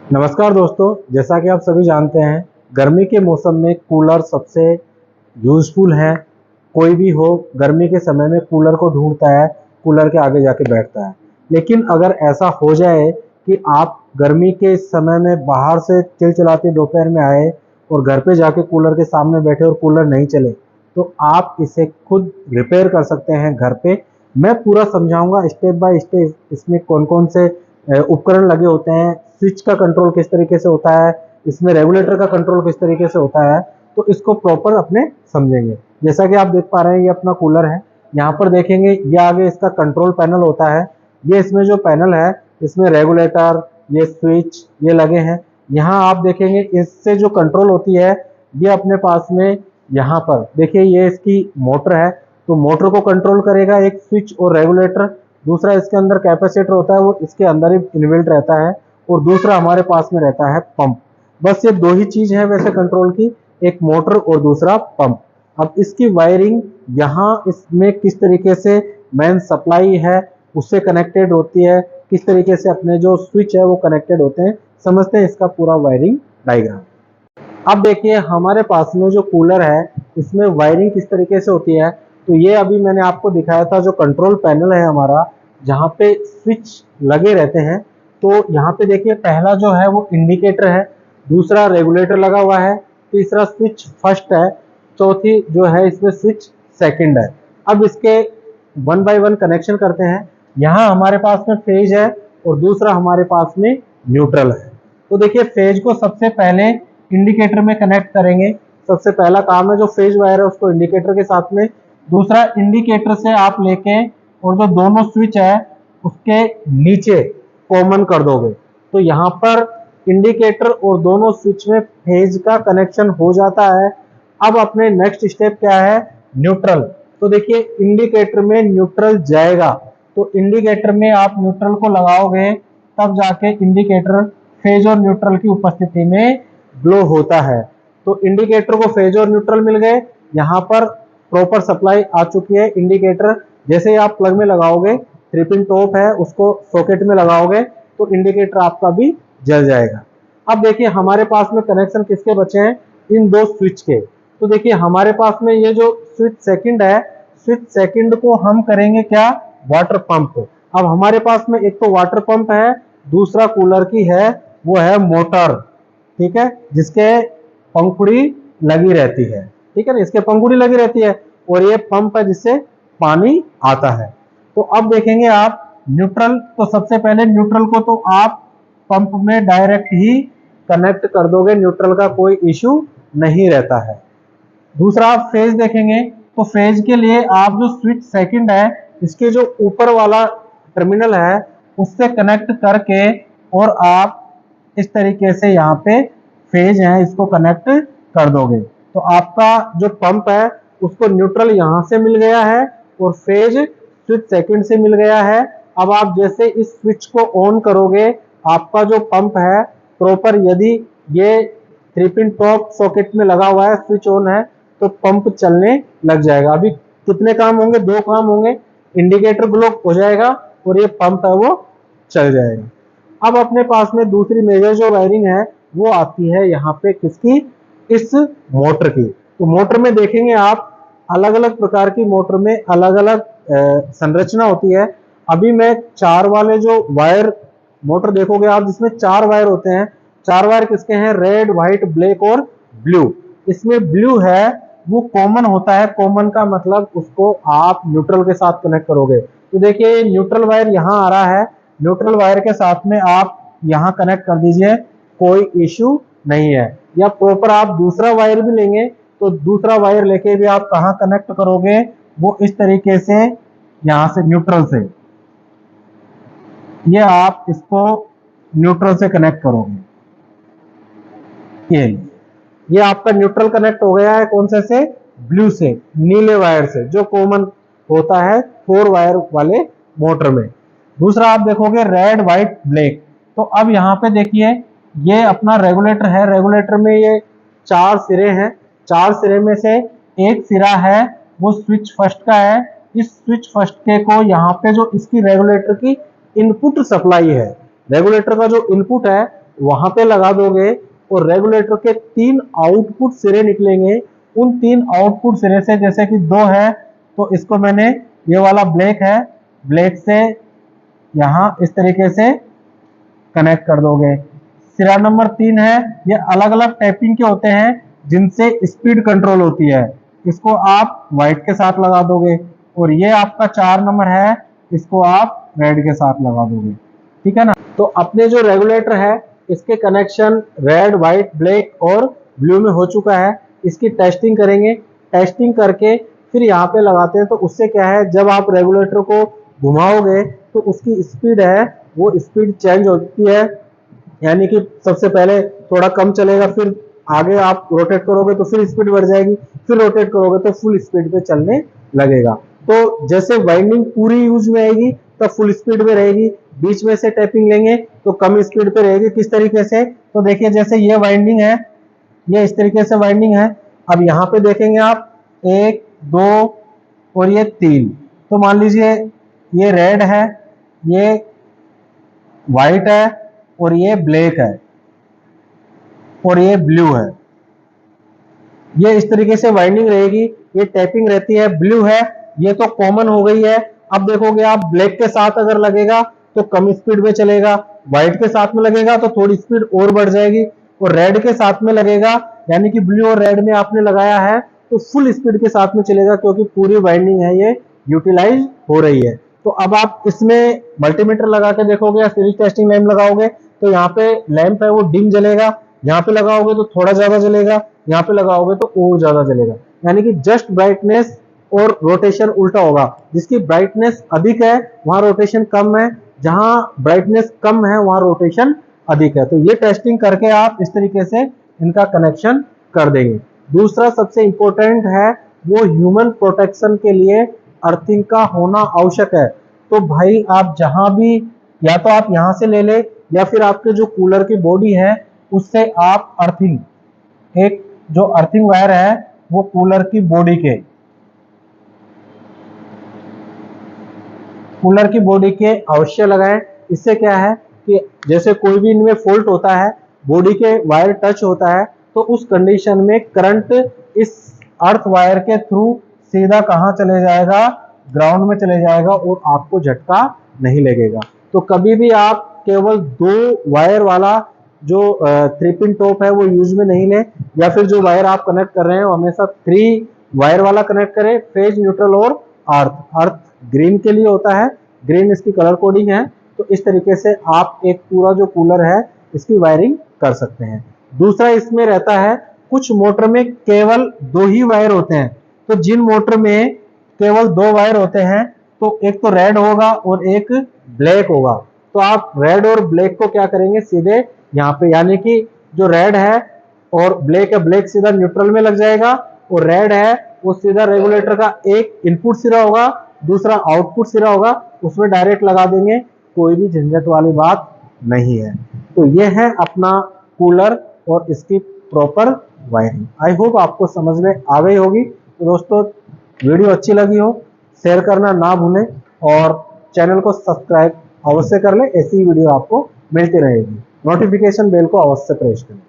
नमस्कार दोस्तों, जैसा कि आप सभी जानते हैं गर्मी के मौसम में कूलर सबसे यूज़फुल है। कोई भी हो गर्मी के समय में कूलर को ढूंढता है, कूलर के आगे जाके बैठता है। लेकिन अगर ऐसा हो जाए कि आप गर्मी के समय में बाहर से चिलचिलाती दोपहर में आए और घर पे जाके कूलर के सामने बैठे और कूलर नहीं चले, तो आप इसे खुद रिपेयर कर सकते हैं घर पे। मैं पूरा समझाऊंगा स्टेप बाय स्टेप, इसमें कौन कौन से उपकरण लगे होते हैं, स्विच का कंट्रोल किस तरीके से होता है, इसमें रेगुलेटर का कंट्रोल किस तरीके से होता है, तो इसको प्रॉपर अपने समझेंगे। जैसा कि आप देख पा रहे हैं ये अपना कूलर है। यहाँ पर देखेंगे ये आगे इसका कंट्रोल पैनल होता है। ये इसमें जो पैनल है इसमें रेगुलेटर, ये स्विच ये लगे हैं। यहाँ आप देखेंगे इससे जो कंट्रोल होती है ये अपने पास में, यहाँ पर देखिए ये इसकी मोटर है, तो मोटर को कंट्रोल करेगा एक स्विच और रेगुलेटर। दूसरा इसके अंदर कैपेसिटर होता है, वो इसके अंदर ही इनबिल्ट रहता है। और दूसरा हमारे पास में रहता है पंप। बस ये दो ही चीज है वैसे कंट्रोल की, एक मोटर और दूसरा पंप। अब इसकी वायरिंग यहाँ इसमें किस तरीके से मेन सप्लाई है उससे कनेक्टेड होती है, किस तरीके से अपने जो स्विच है वो कनेक्टेड होते हैं, समझते हैं इसका पूरा वायरिंग डायग्राम। अब देखिए हमारे पास में जो कूलर है इसमें वायरिंग किस तरीके से होती है। तो ये अभी मैंने आपको दिखाया था जो कंट्रोल पैनल है हमारा, जहाँ पे स्विच लगे रहते हैं। तो यहाँ पे देखिए पहला जो है वो इंडिकेटर है, दूसरा रेगुलेटर लगा हुआ है, तीसरा स्विच फर्स्ट है, चौथी जो है इसमें स्विच सेकंड है। अब इसके वन बाय वन कनेक्शन करते हैं। यहाँ हमारे पास में फेज है और दूसरा हमारे पास में न्यूट्रल है। तो देखिए फेज को सबसे पहले इंडिकेटर में कनेक्ट करेंगे। सबसे पहला काम है जो फेज वायर है उसको इंडिकेटर के साथ में, दूसरा इंडिकेटर से आप लेके और जो दोनों स्विच है उसके नीचे कॉमन कर दोगे। तो यहाँ पर इंडिकेटर और दोनों स्विच में फेज का कनेक्शन हो जाता है। अब अपने नेक्स्ट स्टेप क्या है, न्यूट्रल। तो देखिए इंडिकेटर में न्यूट्रल जाएगा, तो इंडिकेटर में आप न्यूट्रल को लगाओगे तब जाके इंडिकेटर फेज और न्यूट्रल की उपस्थिति में ग्लो होता है। तो इंडिकेटर को फेज और न्यूट्रल मिल गए, यहाँ पर प्रॉपर सप्लाई आ चुकी है। इंडिकेटर जैसे ही आप प्लग में लगाओगे, 3 पिन टॉप है उसको सॉकेट में लगाओगे तो इंडिकेटर आपका भी जल जाएगा। अब देखिए हमारे पास में कनेक्शन किसके बचे हैं, इन दो स्विच के। तो देखिए हमारे पास में ये जो स्विच सेकंड है, स्विच सेकंड को हम करेंगे क्या, वाटर पंप। अब हमारे पास में एक तो वाटर पंप है, दूसरा कूलर की है वो है मोटर, ठीक है, जिसके पंखुड़ी लगी रहती है, ठीक है ना, इसके पंखुड़ी लगी रहती है और ये पंप है जिससे पानी आता है। तो अब देखेंगे आप न्यूट्रल, तो सबसे पहले न्यूट्रल को तो आप पंप में डायरेक्ट ही कनेक्ट कर दोगे, न्यूट्रल का कोई इश्यू नहीं रहता है। दूसरा आप फेज देखेंगे, तो फेज के लिए आप जो स्विच सेकंड है इसके जो ऊपर वाला टर्मिनल है उससे कनेक्ट करके और आप इस तरीके से यहाँ पे फेज है इसको कनेक्ट कर दोगे। तो आपका जो पंप है उसको न्यूट्रल यहाँ से मिल गया है और फेज स्विच सेकंड से मिल गया है। अब आप जैसे इस स्विच को ऑन करोगे, आपका जो पंप है प्रॉपर, यदि ये 3 पिन टॉप सॉकेट में लगा हुआ है, स्विच ऑन है, तो पंप चलने लग जाएगा। अभी कितने काम होंगे, 2 काम होंगे, इंडिकेटर ग्लो हो जाएगा और ये पंप है वो चल जाएगा। अब अपने पास में दूसरी मेजर जो वायरिंग है वो आती है यहाँ पे किसकी, इस मोटर की। तो मोटर में देखेंगे आप अलग अलग प्रकार की मोटर में अलग अलग संरचना होती है। अभी मैं 4 वाले जो वायर मोटर देखोगे आप, जिसमें 4 वायर होते हैं। 4 वायर किसके हैं, रेड, व्हाइट, ब्लैक और ब्लू। इसमें ब्लू है वो कॉमन होता है, कॉमन का मतलब उसको आप न्यूट्रल के साथ कनेक्ट करोगे। तो देखिए न्यूट्रल वायर यहाँ आ रहा है, न्यूट्रल वायर के साथ में आप यहाँ कनेक्ट कर दीजिए, कोई इश्यू नहीं है। या प्रॉपर आप दूसरा वायर भी लेंगे तो दूसरा वायर लेके भी आप कहाँ कनेक्ट करोगे, वो इस तरीके से यहाँ से न्यूट्रल से, ये आप इसको न्यूट्रल से कनेक्ट करोगे। ये आपका न्यूट्रल कनेक्ट हो गया है, कौन से से, ब्लू से, नीले वायर से, जो कॉमन होता है 4 वायर वाले मोटर में। दूसरा आप देखोगे रेड, व्हाइट, ब्लैक। तो अब यहाँ पे देखिए ये अपना रेगुलेटर है, रेगुलेटर में ये 4 सिरे हैं। 4 सिरे में से एक सिरा है वो स्विच फर्स्ट का है। इस स्विच फर्स्ट के को यहाँ पे जो इसकी रेगुलेटर की इनपुट सप्लाई है, रेगुलेटर का जो इनपुट है वहां पे लगा दोगे और रेगुलेटर के 3 आउटपुट सिरे निकलेंगे। उन 3 आउटपुट सिरे से, जैसे कि 2 है तो इसको मैंने, ये वाला ब्लैक है, ब्लैक से यहां इस तरीके से कनेक्ट कर दोगे। सिरा नंबर 3 है, ये अलग अलग टैपिंग के होते हैं जिनसे स्पीड कंट्रोल होती है, इसको आप व्हाइट के साथ लगा दोगे। और ये आपका 4 नंबर है, इसको आप रेड के साथ लगा दोगे, ठीक है ना। तो अपने जो रेगुलेटर है इसके कनेक्शन रेड, व्हाइट, ब्लैक और ब्लू में हो चुका है। इसकी टेस्टिंग करेंगे, टेस्टिंग करके फिर यहाँ पे लगाते हैं। तो उससे क्या है, जब आप रेगुलेटर को घुमाओगे तो उसकी स्पीड है वो स्पीड चेंज होती है, यानी कि सबसे पहले थोड़ा कम चलेगा, फिर आगे आप रोटेट करोगे तो फिर स्पीड बढ़ जाएगी, फिर रोटेट करोगे तो फुल स्पीड पे चलने लगेगा। तो जैसे वाइंडिंग पूरी यूज में आएगी तब फुल स्पीड में रहेगी, बीच में से टैपिंग लेंगे तो कम स्पीड पे रहेगी। किस तरीके से, तो देखिए जैसे ये वाइंडिंग है, ये इस तरीके से वाइंडिंग है। अब यहाँ पे देखेंगे आप 1, 2 और ये 3, तो मान लीजिए ये रेड है, ये व्हाइट है और ये ब्लैक है और ये ब्लू है। ये इस तरीके से वाइंडिंग रहेगी, ये टैपिंग रहती है। ब्लू है, ये तो कॉमन हो गई है। अब देखोगे आप ब्लैक के साथ अगर लगेगा तो कम स्पीड में चलेगा, व्हाइट के साथ में लगेगा तो थोड़ी स्पीड और बढ़ जाएगी, और रेड के साथ में लगेगा, यानी कि ब्लू और रेड में आपने लगाया है तो फुल स्पीड के साथ में चलेगा, क्योंकि पूरी वाइंडिंग है ये यूटिलाइज हो रही है। तो अब आप इसमें मल्टीमीटर लगा के देखोगे या सीरीज टेस्टिंग लैंप लगाओगे तो यहाँ पे लैंप है वो डिम जलेगा, यहाँ पे लगाओगे तो थोड़ा ज्यादा जलेगा, यहाँ पे लगाओगे तो और ज्यादा जलेगा, यानी कि जस्ट ब्राइटनेस और रोटेशन उल्टा होगा। जिसकी ब्राइटनेस अधिक है वहां रोटेशन कम है, जहां ब्राइटनेस कम है वहां रोटेशन अधिक है। तो ये टेस्टिंग करके आप इस तरीके से इनका कनेक्शन कर देंगे। दूसरा सबसे इंपॉर्टेंट है वो ह्यूमन प्रोटेक्शन के लिए अर्थिंग का होना आवश्यक है। तो भाई आप जहां भी, या तो आप यहां से ले ले या फिर आपके जो कूलर की बॉडी है उससे आप अर्थिंग, एक जो अर्थिंग वायर है वो कूलर की बॉडी के अवश्य लगाएं। इससे क्या है कि जैसे कोई भी इनमें फॉल्ट होता है, बॉडी के वायर टच होता है, तो उस कंडीशन में करंट इस अर्थ वायर के थ्रू सीधा कहां चले जाएगा, ग्राउंड में चले जाएगा और आपको झटका नहीं लगेगा। तो कभी भी आप केवल 2 वायर वाला जो 3 पिन टॉप है वो यूज में नहीं लें, या फिर जो वायर आप कनेक्ट कर रहे हैं वो हमेशा 3 वायर वाला कनेक्ट करें, फेज, न्यूट्रल और अर्थ ग्रीन के लिए होता है, ग्रीन इसकी कलर कोडिंग है। तो इस तरीके से आप एक पूरा जो कूलर है इसकी वायरिंग कर सकते हैं। दूसरा इसमें रहता है, कुछ मोटर में केवल 2 ही वायर होते हैं, तो जिन मोटर में केवल 2 वायर होते हैं तो एक तो रेड होगा और एक ब्लैक होगा। तो आप रेड और ब्लैक को क्या करेंगे, सीधे यहाँ पे, यानी कि जो रेड है और ब्लैक है, ब्लैक सीधा न्यूट्रल में लग जाएगा और रेड है वो सीधा रेगुलेटर का एक इनपुट सिरा होगा, दूसरा आउटपुट सिरा होगा, उसमें डायरेक्ट लगा देंगे, कोई भी झंझट वाली बात नहीं है। तो ये है अपना कूलर और इसकी प्रॉपर वायरिंग। आई होप आपको समझ में आ गई होगी। तो दोस्तों वीडियो अच्छी लगी हो शेयर करना ना भूलें और चैनल को सब्सक्राइब अवश्य कर लें, ऐसी वीडियो आपको मिलती रहेगी। नोटिफिकेशन बेल को अवश्य प्रेस करें।